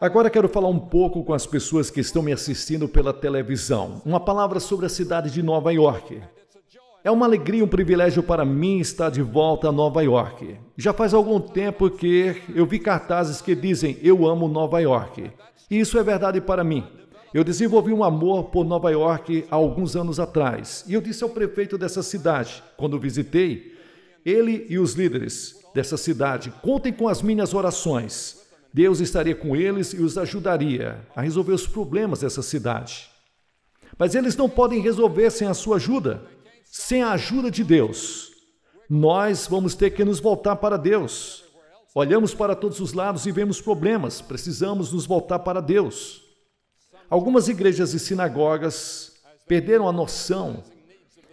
Agora quero falar um pouco com as pessoas que estão me assistindo pela televisão. Uma palavra sobre a cidade de Nova York. É uma alegria e um privilégio para mim estar de volta a Nova York. Já faz algum tempo que eu vi cartazes que dizem "Eu amo Nova York". E isso é verdade para mim. Eu desenvolvi um amor por Nova York há alguns anos atrás. E eu disse ao prefeito dessa cidade, quando visitei, ele e os líderes dessa cidade, contem com as minhas orações. Deus estaria com eles e os ajudaria a resolver os problemas dessa cidade. Mas eles não podem resolver sem a sua ajuda, sem a ajuda de Deus. Nós vamos ter que nos voltar para Deus. Olhamos para todos os lados e vemos problemas, precisamos nos voltar para Deus. Algumas igrejas e sinagogas perderam a noção.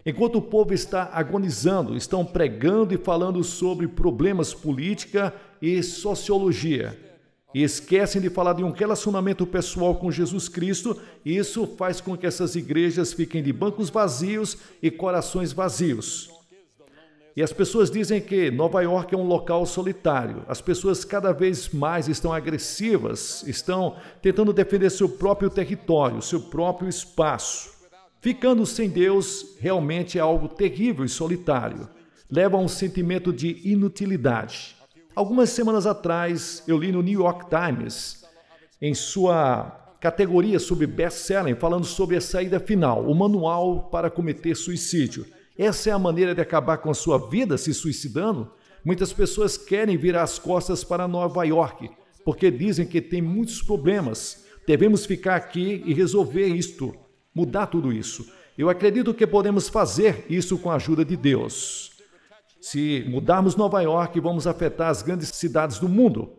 Enquanto o povo está agonizando, estão pregando e falando sobre problemas política e sociologia. E esquecem de falar de um relacionamento pessoal com Jesus Cristo, e isso faz com que essas igrejas fiquem de bancos vazios e corações vazios. E as pessoas dizem que Nova York é um local solitário. As pessoas cada vez mais estão agressivas, estão tentando defender seu próprio território, seu próprio espaço. Ficando sem Deus realmente é algo terrível e solitário. Leva a um sentimento de inutilidade. Algumas semanas atrás, eu li no New York Times, em sua categoria sobre best-selling, falando sobre a saída final, o manual para cometer suicídio. Essa é a maneira de acabar com a sua vida, se suicidando? Muitas pessoas querem virar as costas para Nova York, porque dizem que tem muitos problemas. Devemos ficar aqui e resolver isto, mudar tudo isso. Eu acredito que podemos fazer isso com a ajuda de Deus. Se mudarmos Nova York, vamos afetar as grandes cidades do mundo.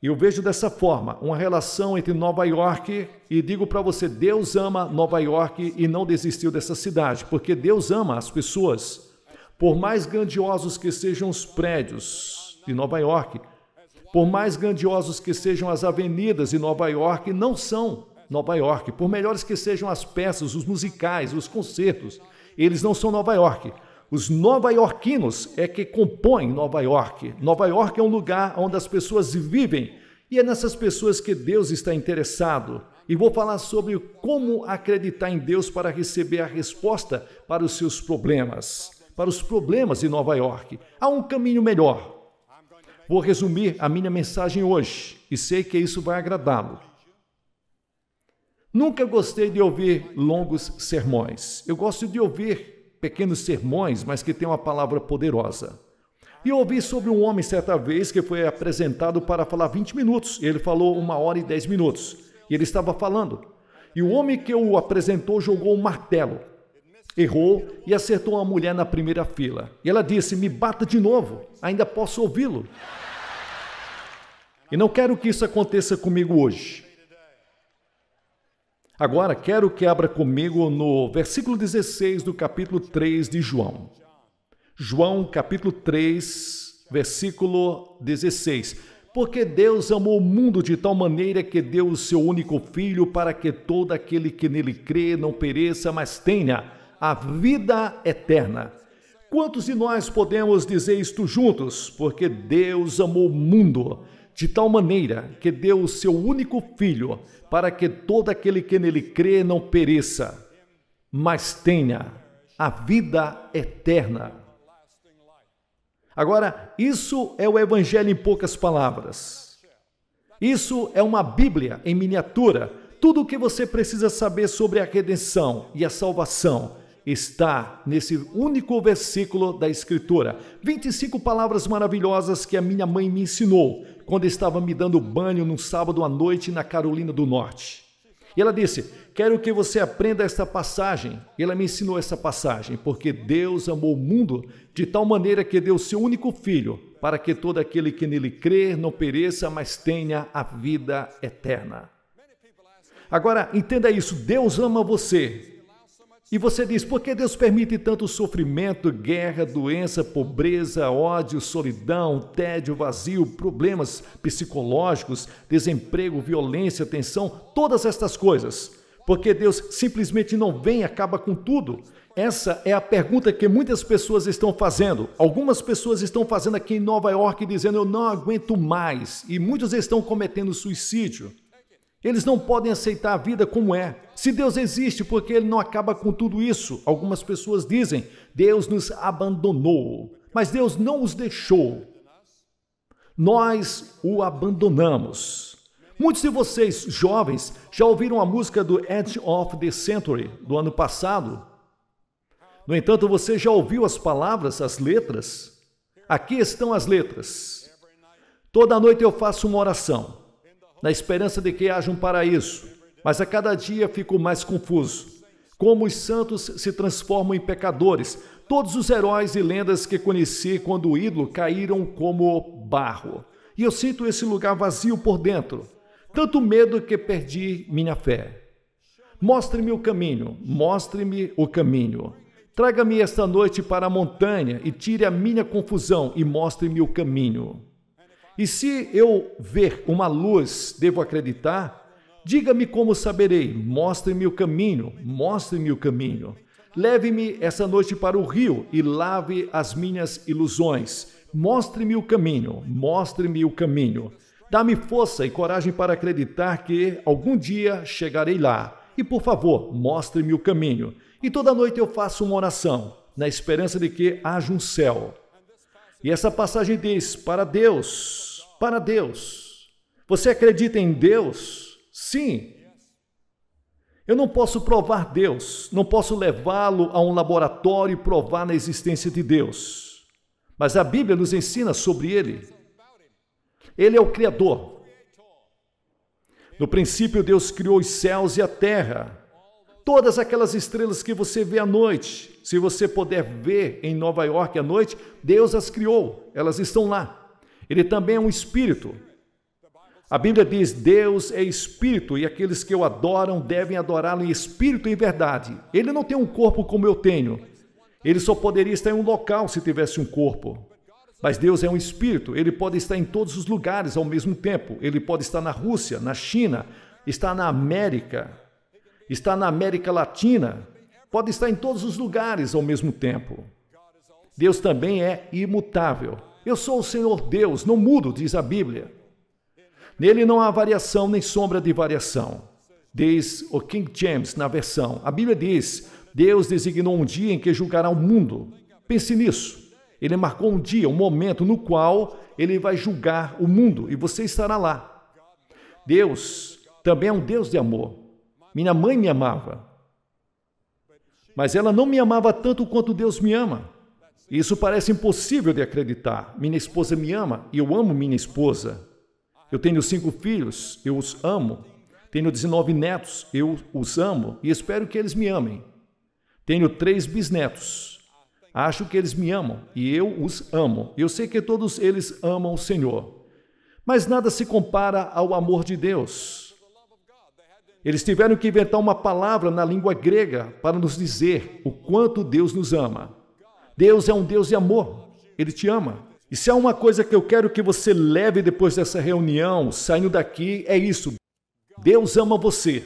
Eu vejo dessa forma, uma relação entre Nova York e digo para você, Deus ama Nova York e não desistiu dessa cidade, porque Deus ama as pessoas. Por mais grandiosos que sejam os prédios de Nova York, por mais grandiosos que sejam as avenidas de Nova York, não são Nova York. Por melhores que sejam as peças, os musicais, os concertos, eles não são Nova York. Os nova-iorquinos é que compõem Nova York. Nova York é um lugar onde as pessoas vivem e é nessas pessoas que Deus está interessado. E vou falar sobre como acreditar em Deus para receber a resposta para os seus problemas, para os problemas de Nova York. Há um caminho melhor. Vou resumir a minha mensagem hoje e sei que isso vai agradá-lo. Nunca gostei de ouvir longos sermões. Eu gosto de ouvir pequenos sermões, mas que tem uma palavra poderosa. E eu ouvi sobre um homem certa vez que foi apresentado para falar 20 minutos. Ele falou 1 hora e 10 minutos. E ele estava falando. E o homem que o apresentou jogou um martelo. Errou e acertou uma mulher na primeira fila. E ela disse, me bata de novo, ainda posso ouvi-lo. E não quero que isso aconteça comigo hoje. Agora, quero que abra comigo no versículo 16 do capítulo 3 de João. João, capítulo 3, versículo 16. Porque Deus amou o mundo de tal maneira que deu o seu único Filho para que todo aquele que nele crê não pereça, mas tenha a vida eterna. Quantos de nós podemos dizer isto juntos? Porque Deus amou o mundo de tal maneira que deu o seu único Filho para que todo aquele que nele crê não pereça, mas tenha a vida eterna. Agora, isso é o Evangelho em poucas palavras. Isso é uma Bíblia em miniatura. Tudo o que você precisa saber sobre a redenção e a salvação está nesse único versículo da Escritura. 25 palavras maravilhosas que a minha mãe me ensinou quando estava me dando banho num sábado à noite na Carolina do Norte. E ela disse, quero que você aprenda esta passagem. Ela me ensinou essa passagem, porque Deus amou o mundo de tal maneira que deu o seu único Filho, para que todo aquele que nele crê não pereça, mas tenha a vida eterna. Agora, entenda isso, Deus ama você. E você diz, por que Deus permite tanto sofrimento, guerra, doença, pobreza, ódio, solidão, tédio, vazio, problemas psicológicos, desemprego, violência, tensão, todas estas coisas? Porque Deus simplesmente não vem e acaba com tudo? Essa é a pergunta que muitas pessoas estão fazendo. Algumas pessoas estão fazendo aqui em Nova York dizendo: eu não aguento mais. E muitos estão cometendo suicídio. Eles não podem aceitar a vida como é. Se Deus existe, por que Ele não acaba com tudo isso? Algumas pessoas dizem: Deus nos abandonou. Mas Deus não os deixou. Nós o abandonamos. Muitos de vocês, jovens, já ouviram a música do Edge of the Century, do ano passado? No entanto, você já ouviu as palavras, as letras? Aqui estão as letras. Toda noite eu faço uma oração, na esperança de que haja um paraíso, mas a cada dia fico mais confuso. Como os santos se transformam em pecadores, todos os heróis e lendas que conheci quando o ídolo caíram como barro. E eu sinto esse lugar vazio por dentro. Tanto medo que perdi minha fé. Mostre-me o caminho, mostre-me o caminho. Traga-me esta noite para a montanha e tire a minha confusão e mostre-me o caminho. E se eu ver uma luz, devo acreditar? Diga-me como saberei. Mostre-me o caminho, mostre-me o caminho. Leve-me essa noite para o rio e lave as minhas ilusões. Mostre-me o caminho, mostre-me o caminho. Dá-me força e coragem para acreditar que algum dia chegarei lá. E, por favor, mostre-me o caminho. E toda noite eu faço uma oração, na esperança de que haja um céu. E essa passagem diz: para Deus, para Deus. Você acredita em Deus? Sim. Eu não posso provar Deus, não posso levá-lo a um laboratório e provar na existência de Deus. Mas a Bíblia nos ensina sobre Ele. Ele é o Criador. No princípio, Deus criou os céus e a terra. Todas aquelas estrelas que você vê à noite, se você puder ver em Nova York à noite, Deus as criou, elas estão lá. Ele também é um espírito. A Bíblia diz: Deus é espírito e aqueles que o adoram devem adorá-lo em espírito e em verdade. Ele não tem um corpo como eu tenho. Ele só poderia estar em um local se tivesse um corpo. Mas Deus é um espírito, Ele pode estar em todos os lugares ao mesmo tempo. Ele pode estar na Rússia, na China, está na América, está na América Latina, pode estar em todos os lugares ao mesmo tempo. Deus também é imutável. Eu sou o Senhor Deus, não mudo, diz a Bíblia. Nele não há variação nem sombra de variação. Diz o King James na versão. A Bíblia diz: Deus designou um dia em que julgará o mundo. Pense nisso. Ele marcou um dia, um momento no qual Ele vai julgar o mundo e você estará lá. Deus também é um Deus de amor. Minha mãe me amava, mas ela não me amava tanto quanto Deus me ama. Isso parece impossível de acreditar. Minha esposa me ama e eu amo minha esposa. Eu tenho 5 filhos, eu os amo. Tenho 19 netos, eu os amo e espero que eles me amem. Tenho 3 bisnetos. Acho que eles me amam e eu os amo. Eu sei que todos eles amam o Senhor. Mas nada se compara ao amor de Deus. Eles tiveram que inventar uma palavra na língua grega para nos dizer o quanto Deus nos ama. Deus é um Deus de amor. Ele te ama. E se há uma coisa que eu quero que você leve depois dessa reunião, saindo daqui, é isso. Deus ama você.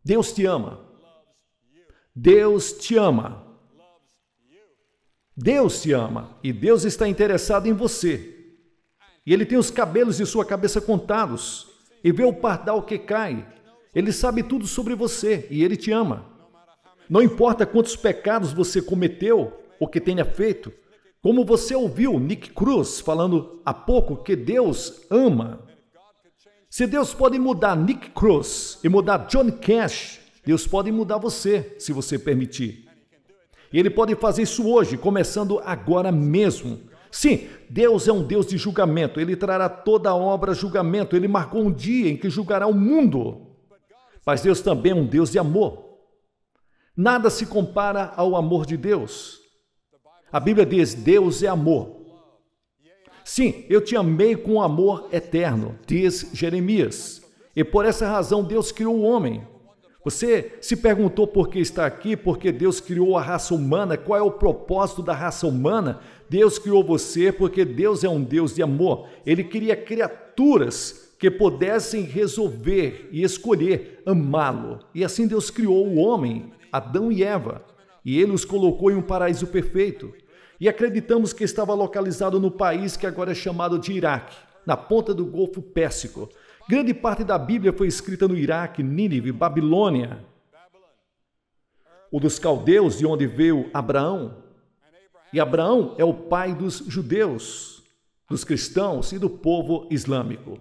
Deus te ama. Deus te ama. Deus te ama. E Deus está interessado em você. E Ele tem os cabelos de sua cabeça contados. E vê o pardal que cai. Ele sabe tudo sobre você e Ele te ama. Não importa quantos pecados você cometeu ou que tenha feito. Como você ouviu Nick Cruz falando há pouco que Deus ama. Se Deus pode mudar Nick Cruz e mudar Johnny Cash, Deus pode mudar você, se você permitir. E Ele pode fazer isso hoje, começando agora mesmo. Sim, Deus é um Deus de julgamento. Ele trará toda a obra a julgamento. Ele marcou um dia em que julgará o mundo. Mas Deus também é um Deus de amor. Nada se compara ao amor de Deus. A Bíblia diz: Deus é amor. Sim, eu te amei com amor eterno, diz Jeremias. E por essa razão Deus criou o homem. Você se perguntou por que está aqui, porque Deus criou a raça humana, qual é o propósito da raça humana? Deus criou você porque Deus é um Deus de amor. Ele cria criaturas que pudessem resolver e escolher amá-lo. E assim Deus criou o homem, Adão e Eva, e ele os colocou em um paraíso perfeito. E acreditamos que estava localizado no país que agora é chamado de Iraque, na ponta do Golfo Pérsico. Grande parte da Bíblia foi escrita no Iraque, Nínive, Babilônia. O dos caldeus, de onde veio Abraão. E Abraão é o pai dos judeus, dos cristãos e do povo islâmico.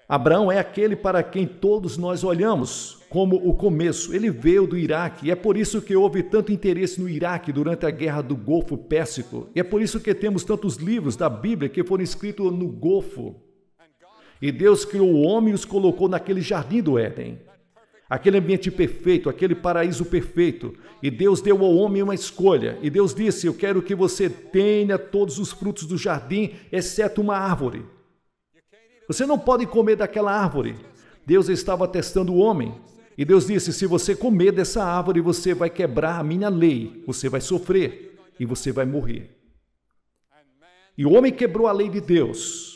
Abraão é aquele para quem todos nós olhamos como o começo. Ele veio do Iraque e é por isso que houve tanto interesse no Iraque durante a Guerra do Golfo Pérsico. E é por isso que temos tantos livros da Bíblia que foram escritos no Golfo. E Deus criou o homem e os colocou naquele jardim do Éden. Aquele ambiente perfeito, aquele paraíso perfeito. E Deus deu ao homem uma escolha. E Deus disse, eu quero que você tenha todos os frutos do jardim, exceto uma árvore. Você não pode comer daquela árvore. Deus estava testando o homem. E Deus disse, se você comer dessa árvore, você vai quebrar a minha lei. Você vai sofrer e você vai morrer. E o homem quebrou a lei de Deus.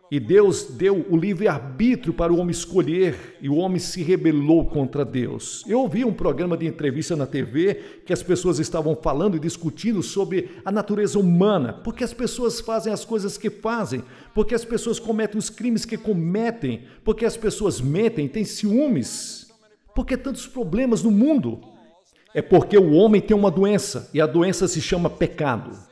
E Deus deu o livre-arbítrio para o homem escolher, e o homem se rebelou contra Deus. Eu ouvi um programa de entrevista na TV que as pessoas estavam falando e discutindo sobre a natureza humana, porque as pessoas fazem as coisas que fazem, porque as pessoas cometem os crimes que cometem, porque as pessoas mentem, têm ciúmes, porque tantos problemas no mundo. É porque o homem tem uma doença, e a doença se chama pecado.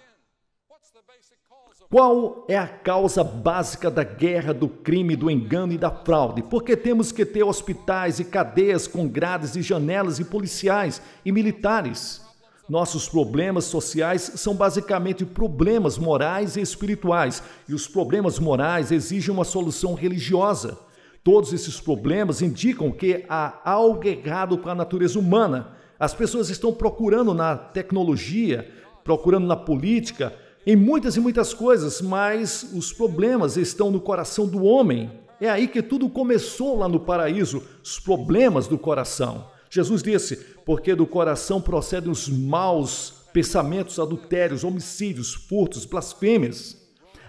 Qual é a causa básica da guerra, do crime, do engano e da fraude? Porque temos que ter hospitais e cadeias com grades e janelas e policiais e militares. Nossos problemas sociais são basicamente problemas morais e espirituais, e os problemas morais exigem uma solução religiosa. Todos esses problemas indicam que há algo errado com a natureza humana. As pessoas estão procurando na tecnologia, procurando na política, em muitas e muitas coisas, mas os problemas estão no coração do homem. É aí que tudo começou lá no paraíso, os problemas do coração. Jesus disse, porque do coração procedem os maus pensamentos, adultérios, homicídios, furtos, blasfêmias.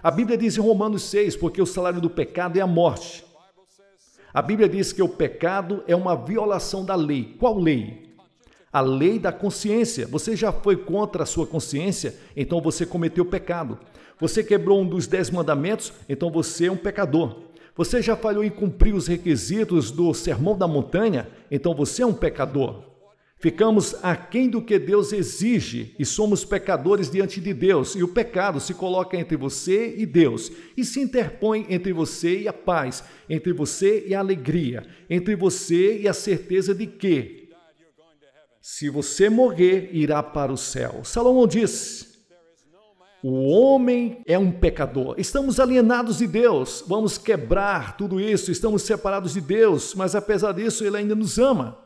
A Bíblia diz em Romanos 6, porque o salário do pecado é a morte. A Bíblia diz que o pecado é uma violação da lei. Qual lei? A lei da consciência. Você já foi contra a sua consciência, então você cometeu pecado. Você quebrou um dos 10 mandamentos, então você é um pecador. Você já falhou em cumprir os requisitos do Sermão da Montanha, então você é um pecador. Ficamos aquém do que Deus exige e somos pecadores diante de Deus. E o pecado se coloca entre você e Deus e se interpõe entre você e a paz, entre você e a alegria, entre você e a certeza de que se você morrer, irá para o céu. Salomão diz, o homem é um pecador. Estamos alienados de Deus, vamos quebrar tudo isso, estamos separados de Deus, mas apesar disso, Ele ainda nos ama.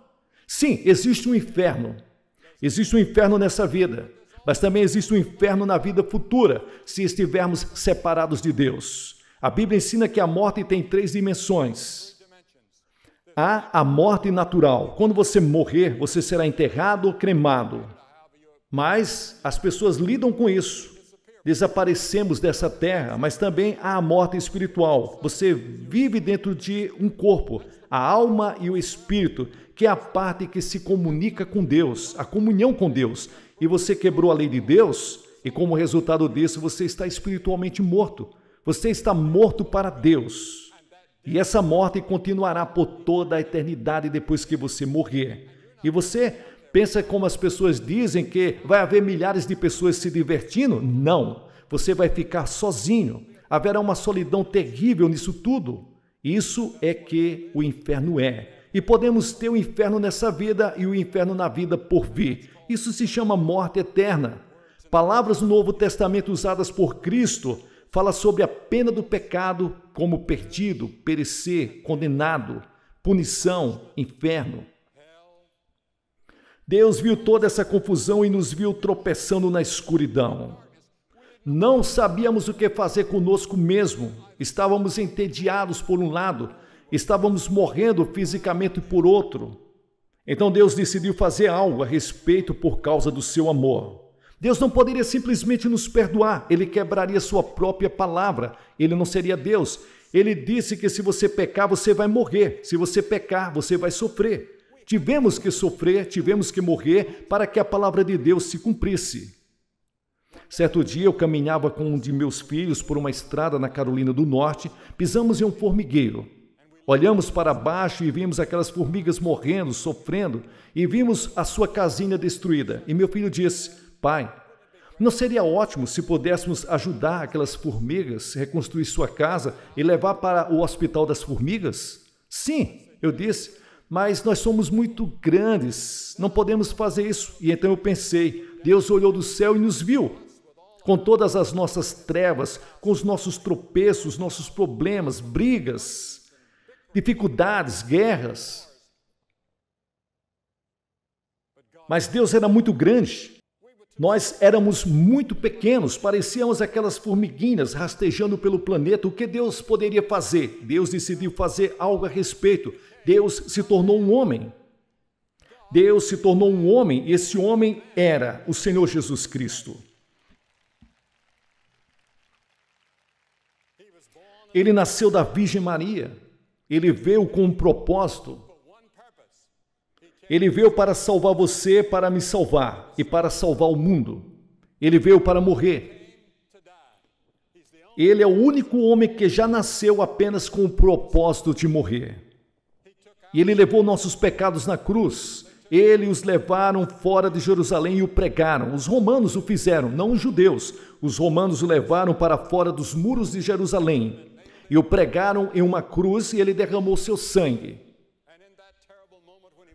Sim, existe um inferno. Existe um inferno nessa vida, mas também existe um inferno na vida futura, se estivermos separados de Deus. A Bíblia ensina que a morte tem 3 dimensões. Há a morte natural. Quando você morrer, você será enterrado ou cremado. Mas as pessoas lidam com isso. Desaparecemos dessa terra, mas também há a morte espiritual. Você vive dentro de um corpo, a alma e o espírito, que é a parte que se comunica com Deus, a comunhão com Deus. E você quebrou a lei de Deus, e como resultado disso, você está espiritualmente morto. Você está morto para Deus. E essa morte continuará por toda a eternidade depois que você morrer. E você pensa como as pessoas dizem que vai haver milhares de pessoas se divertindo? Não, você vai ficar sozinho. Haverá uma solidão terrível nisso tudo. Isso é que o inferno é. E podemos ter o inferno nessa vida e o inferno na vida por vir. Isso se chama morte eterna. Palavras do Novo Testamento usadas por Cristo fala sobre a pena do pecado como perdido, perecer, condenado, punição, inferno. Deus viu toda essa confusão e nos viu tropeçando na escuridão. Não sabíamos o que fazer conosco mesmo. Estávamos entediados por um lado, estávamos morrendo fisicamente por outro. Então Deus decidiu fazer algo a respeito por causa do seu amor. Deus não poderia simplesmente nos perdoar, Ele quebraria sua própria palavra, Ele não seria Deus. Ele disse que se você pecar, você vai morrer, se você pecar, você vai sofrer. Tivemos que sofrer, tivemos que morrer para que a palavra de Deus se cumprisse. Certo dia eu caminhava com um de meus filhos por uma estrada na Carolina do Norte, pisamos em um formigueiro. Olhamos para baixo e vimos aquelas formigas morrendo, sofrendo, e vimos a sua casinha destruída. E meu filho disse: pai, não seria ótimo se pudéssemos ajudar aquelas formigas a reconstruir sua casa e levar para o hospital das formigas? Sim, eu disse, mas nós somos muito grandes, não podemos fazer isso. E então eu pensei, Deus olhou do céu e nos viu, com todas as nossas trevas, com os nossos tropeços, nossos problemas, brigas, dificuldades, guerras. Mas Deus era muito grande. Nós éramos muito pequenos, parecíamos aquelas formiguinhas rastejando pelo planeta. O que Deus poderia fazer? Deus decidiu fazer algo a respeito. Deus se tornou um homem. Deus se tornou um homem e esse homem era o Senhor Jesus Cristo. Ele nasceu da Virgem Maria. Ele veio com um propósito. Ele veio para salvar você, para me salvar e para salvar o mundo. Ele veio para morrer. Ele é o único homem que já nasceu apenas com o propósito de morrer. E ele levou nossos pecados na cruz. Ele os levaram fora de Jerusalém e o pregaram. Os romanos o fizeram, não os judeus. Os romanos o levaram para fora dos muros de Jerusalém e o pregaram em uma cruz e ele derramou seu sangue.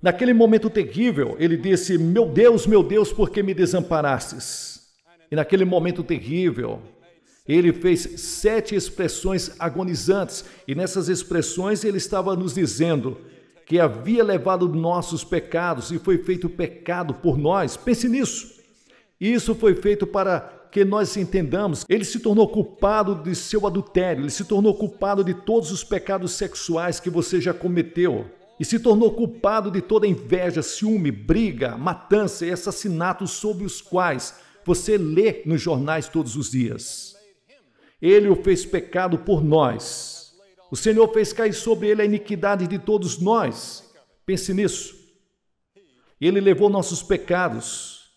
Naquele momento terrível, ele disse: meu Deus, por que me desamparastes? E naquele momento terrível, ele fez 7 expressões agonizantes. E nessas expressões ele estava nos dizendo que havia levado nossos pecados e foi feito pecado por nós. Pense nisso. Isso foi feito para que nós entendamos. Ele se tornou culpado de seu adultério, ele se tornou culpado de todos os pecados sexuais que você já cometeu. E se tornou culpado de toda inveja, ciúme, briga, matança e assassinatos sobre os quais você lê nos jornais todos os dias. Ele o fez pecado por nós. O Senhor fez cair sobre ele a iniquidade de todos nós. Pense nisso. Ele levou nossos pecados.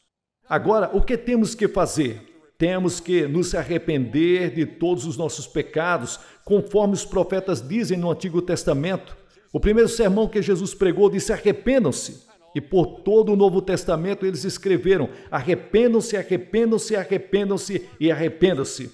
Agora, o que temos que fazer? Temos que nos arrepender de todos os nossos pecados, conforme os profetas dizem no Antigo Testamento. O primeiro sermão que Jesus pregou disse: arrependam-se. E por todo o Novo Testamento eles escreveram: arrependam-se, arrependam-se, arrependam-se e arrependam-se.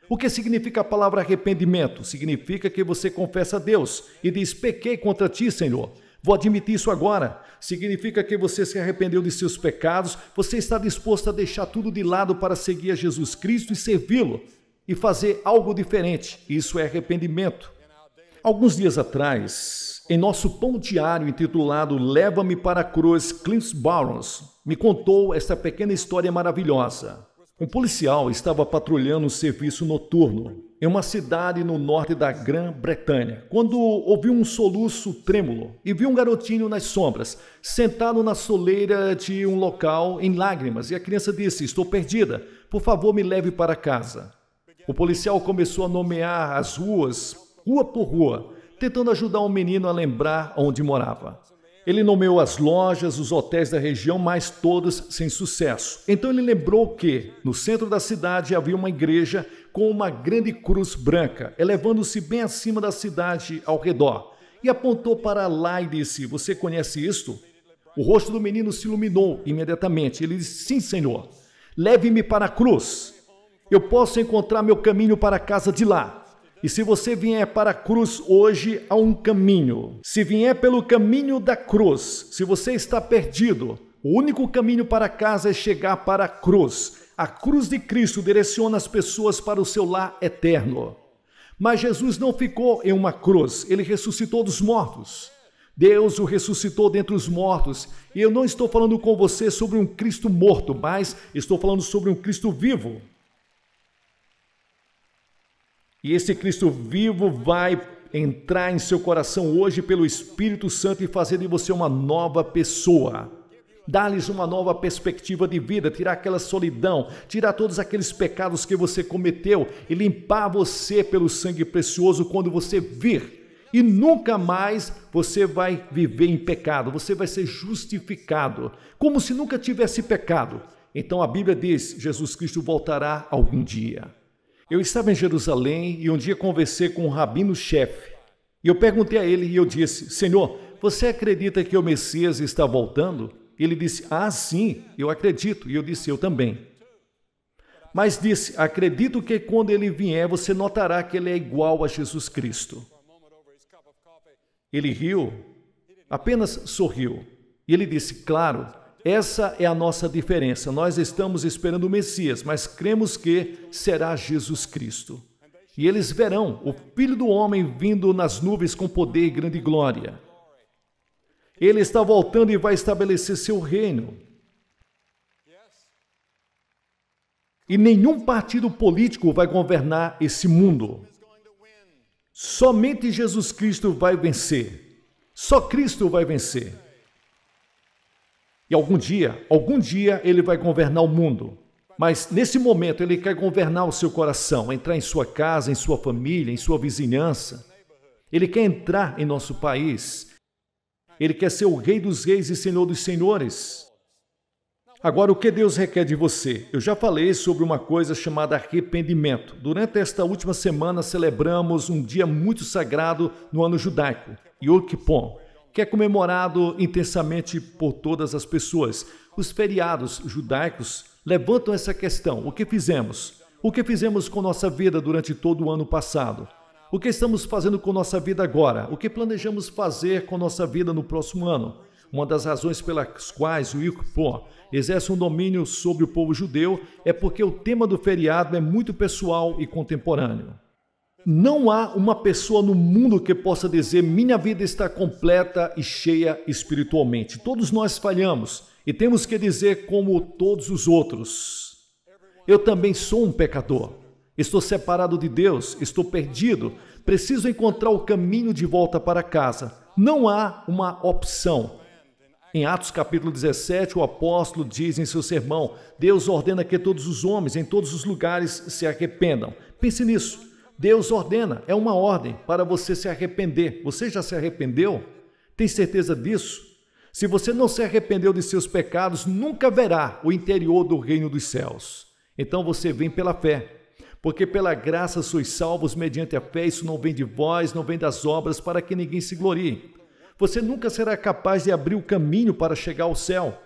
O que significa a palavra arrependimento? Significa que você confessa a Deus e diz: pequei contra ti, Senhor. Vou admitir isso agora. Significa que você se arrependeu de seus pecados, você está disposto a deixar tudo de lado para seguir a Jesus Cristo e servi-lo e fazer algo diferente. Isso é arrependimento. Alguns dias atrás, em nosso pão diário intitulado Leva-me para a Cruz, Clint Barnes me contou esta pequena história maravilhosa. Um policial estava patrulhando um serviço noturno em uma cidade no norte da Grã-Bretanha, quando ouviu um soluço trêmulo e viu um garotinho nas sombras, sentado na soleira de um local em lágrimas, e a criança disse: estou perdida, por favor me leve para casa. O policial começou a nomear as ruas, rua por rua, tentando ajudar o menino a lembrar onde morava. Ele nomeou as lojas, os hotéis da região, mas todas sem sucesso. Então ele lembrou que, no centro da cidade, havia uma igreja com uma grande cruz branca, elevando-se bem acima da cidade ao redor. E apontou para lá e disse: você conhece isto? O rosto do menino se iluminou imediatamente. Ele disse: sim, Senhor. Leve-me para a cruz. Eu posso encontrar meu caminho para a casa de lá. E se você vier para a cruz hoje, há um caminho. Se vier pelo caminho da cruz, se você está perdido, o único caminho para casa é chegar para a cruz. A cruz de Cristo direciona as pessoas para o seu lar eterno. Mas Jesus não ficou em uma cruz, ele ressuscitou dos mortos. Deus o ressuscitou dentre os mortos. E eu não estou falando com você sobre um Cristo morto, mas estou falando sobre um Cristo vivo. E esse Cristo vivo vai entrar em seu coração hoje pelo Espírito Santo e fazer de você uma nova pessoa. dar-lhes uma nova perspectiva de vida, tirar aquela solidão, tirar todos aqueles pecados que você cometeu e limpar você pelo sangue precioso quando você vir. E nunca mais você vai viver em pecado, você vai ser justificado, como se nunca tivesse pecado. Então a Bíblia diz, Jesus Cristo voltará algum dia. Eu estava em Jerusalém e um dia conversei com um rabino-chefe. E eu perguntei a ele e eu disse, Senhor, você acredita que o Messias está voltando? Ele disse, sim, eu acredito. E eu disse, eu também. Mas disse, acredito que quando ele vier, você notará que ele é igual a Jesus Cristo. Ele riu, apenas sorriu. E ele disse, claro, essa é a nossa diferença. Nós estamos esperando o Messias, mas cremos que será Jesus Cristo. E eles verão o Filho do Homem vindo nas nuvens com poder e grande glória. Ele está voltando e vai estabelecer seu reino. E nenhum partido político vai governar esse mundo. Somente Jesus Cristo vai vencer. Só Cristo vai vencer. E algum dia ele vai governar o mundo. Mas nesse momento ele quer governar o seu coração, entrar em sua casa, em sua família, em sua vizinhança. Ele quer entrar em nosso país. Ele quer ser o Rei dos Reis e Senhor dos Senhores. Agora, o que Deus requer de você? Eu já falei sobre uma coisa chamada arrependimento. Durante esta última semana, celebramos um dia muito sagrado no ano judaico, Yom Kippur, que é comemorado intensamente por todas as pessoas. Os feriados judaicos levantam essa questão. O que fizemos? O que fizemos com nossa vida durante todo o ano passado? O que estamos fazendo com nossa vida agora? O que planejamos fazer com nossa vida no próximo ano? Uma das razões pelas quais o Yom Kippur exerce um domínio sobre o povo judeu é porque o tema do feriado é muito pessoal e contemporâneo. Não há uma pessoa no mundo que possa dizer minha vida está completa e cheia espiritualmente. Todos nós falhamos e temos que dizer como todos os outros. Eu também sou um pecador. Estou separado de Deus, estou perdido, preciso encontrar o caminho de volta para casa. Não há uma opção. Em Atos capítulo 17, o apóstolo diz em seu sermão, Deus ordena que todos os homens em todos os lugares se arrependam. Pense nisso. Deus ordena, é uma ordem para você se arrepender. Você já se arrependeu? Tem certeza disso? Se você não se arrependeu de seus pecados, nunca verá o interior do reino dos céus. Então você vem pela fé. Porque pela graça sois salvos mediante a fé, isso não vem de vós, não vem das obras, para que ninguém se glorie. Você nunca será capaz de abrir o caminho para chegar ao céu.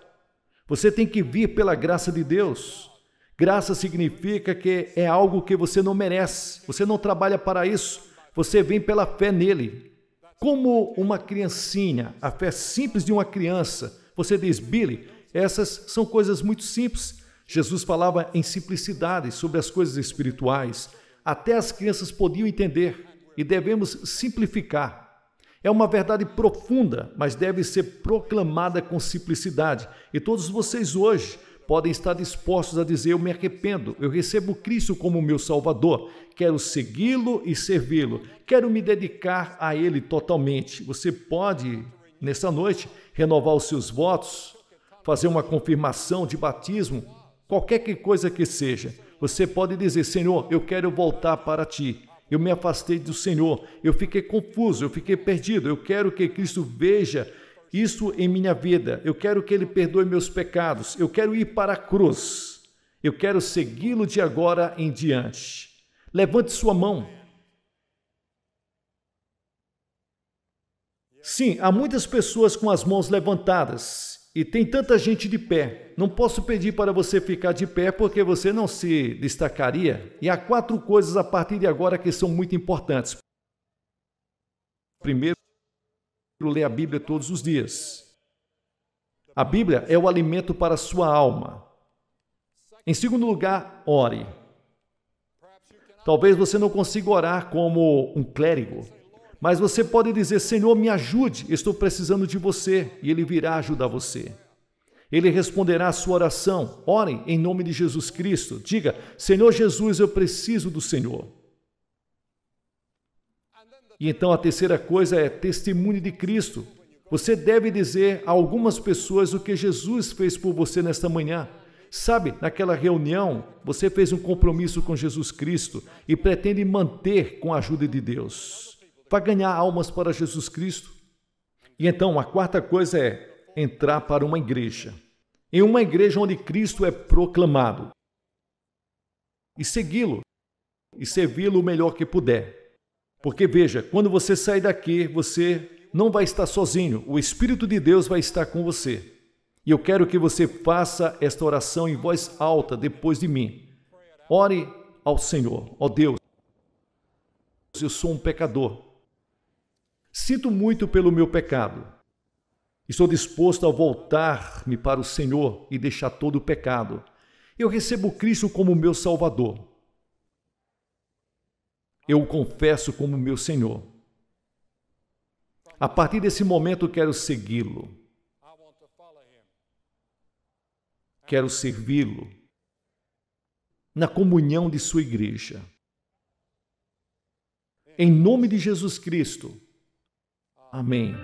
Você tem que vir pela graça de Deus. Graça significa que é algo que você não merece. Você não trabalha para isso. Você vem pela fé nele. Como uma criancinha, a fé simples de uma criança. Você diz, Billy, essas são coisas muito simples. Jesus falava em simplicidade sobre as coisas espirituais. Até as crianças podiam entender e devemos simplificar. É uma verdade profunda, mas deve ser proclamada com simplicidade. E todos vocês hoje podem estar dispostos a dizer, eu me arrependo, eu recebo Cristo como meu Salvador, quero segui-lo e servi-lo, quero me dedicar a Ele totalmente. Você pode, nessa noite, renovar os seus votos, fazer uma confirmação de batismo, qualquer coisa que seja. Você pode dizer, Senhor, eu quero voltar para Ti. Eu me afastei do Senhor, eu fiquei confuso, eu fiquei perdido. Eu quero que Cristo veja isso em minha vida. Eu quero que Ele perdoe meus pecados. Eu quero ir para a cruz. Eu quero segui-lo de agora em diante. Levante sua mão. Sim, há muitas pessoas com as mãos levantadas. E tem tanta gente de pé. Não posso pedir para você ficar de pé porque você não se destacaria. E há 4 coisas a partir de agora que são muito importantes. Primeiro, ler a Bíblia todos os dias. A Bíblia é o alimento para a sua alma. Em segundo lugar, ore. Talvez você não consiga orar como um clérigo, mas você pode dizer, Senhor, me ajude, estou precisando de você, e Ele virá ajudar você. Ele responderá a sua oração. Ore em nome de Jesus Cristo. Diga, Senhor Jesus, eu preciso do Senhor. E então a terceira coisa é testemunho de Cristo. Você deve dizer a algumas pessoas o que Jesus fez por você nesta manhã. Sabe, naquela reunião, você fez um compromisso com Jesus Cristo e pretende manter com a ajuda de Deus. Vai ganhar almas para Jesus Cristo. E então, a quarta coisa é entrar para uma igreja. Em uma igreja onde Cristo é proclamado. E segui-lo. E servi-lo o melhor que puder. Porque veja, quando você sair daqui, você não vai estar sozinho. O Espírito de Deus vai estar com você. E eu quero que você faça esta oração em voz alta depois de mim. Ore ao Senhor. Ó Deus, eu sou um pecador. Sinto muito pelo meu pecado. Estou disposto a voltar-me para o Senhor e deixar todo o pecado. Eu recebo Cristo como meu Salvador. Eu o confesso como meu Senhor. A partir desse momento, quero segui-lo. Quero servi-lo na comunhão de sua igreja. Em nome de Jesus Cristo. Amém.